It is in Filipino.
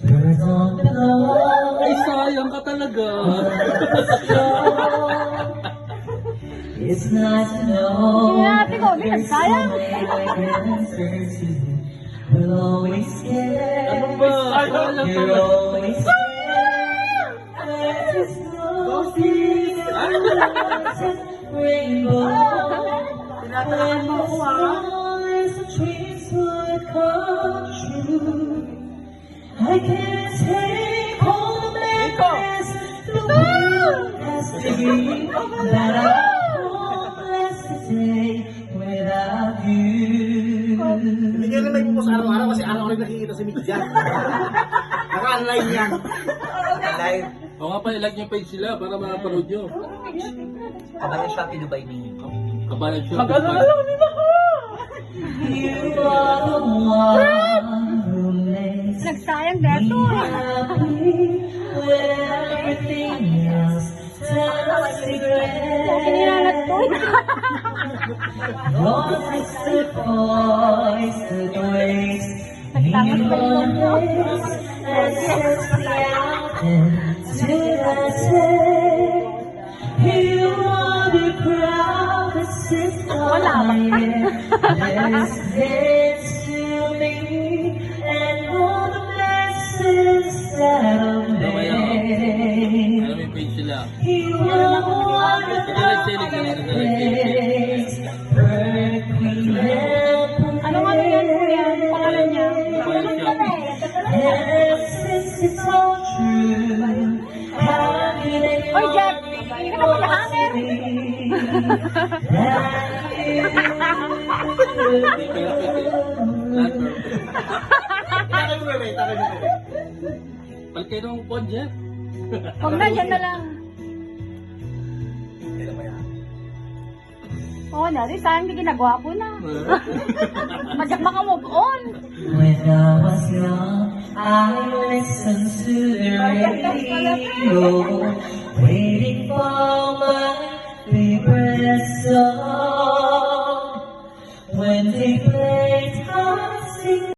Birds on the floor. Ay, sayang ka talaga. It's nice to know Ate ko, may there's nagsayang. somebody I can turn to. We'll always Ano care. ba? Sayang You're talaga. always there. There's no rainbow. When the stars and dreams would come true. I can't take all the madness the world has to be. That I'm hopeless today without you. Hindi ka naman ipupo sa araw-araw kasi araw-araw nakikita si Mick dyan. Naka-online yan. Live. O nga pa, ilag niyo page sila para mapanood nyo. Kabayan Shopee Dubai Mini. Kabayan siya. Mag-ano na lang nila ko. You are the one who makes Nagsayang deto. happy when everything else turns to Kinilalat ko. gray. Lost the voice that wakes me on days and sets me out into the day. You are the proudest there's this to me and all the blessings that I've made. Alam mo yung page sila. You are the one Ano nga yan, kuya? Pangalan niya. Kabayan Shopee. it's all true. Oy, Jeff! Hindi ka naman hangin! Hindi perfect eh. Not perfect. Takay mo, bebe. Takay mo, bebe. Pag kayo ng pod, Jeff. Huwag na, dyan na lang. Kailan ba yan? Oo, nari, sayang di ginagawa ko na. Madyak maka-move on. When I was young, I listened to the radio, waiting for my favorite song. When they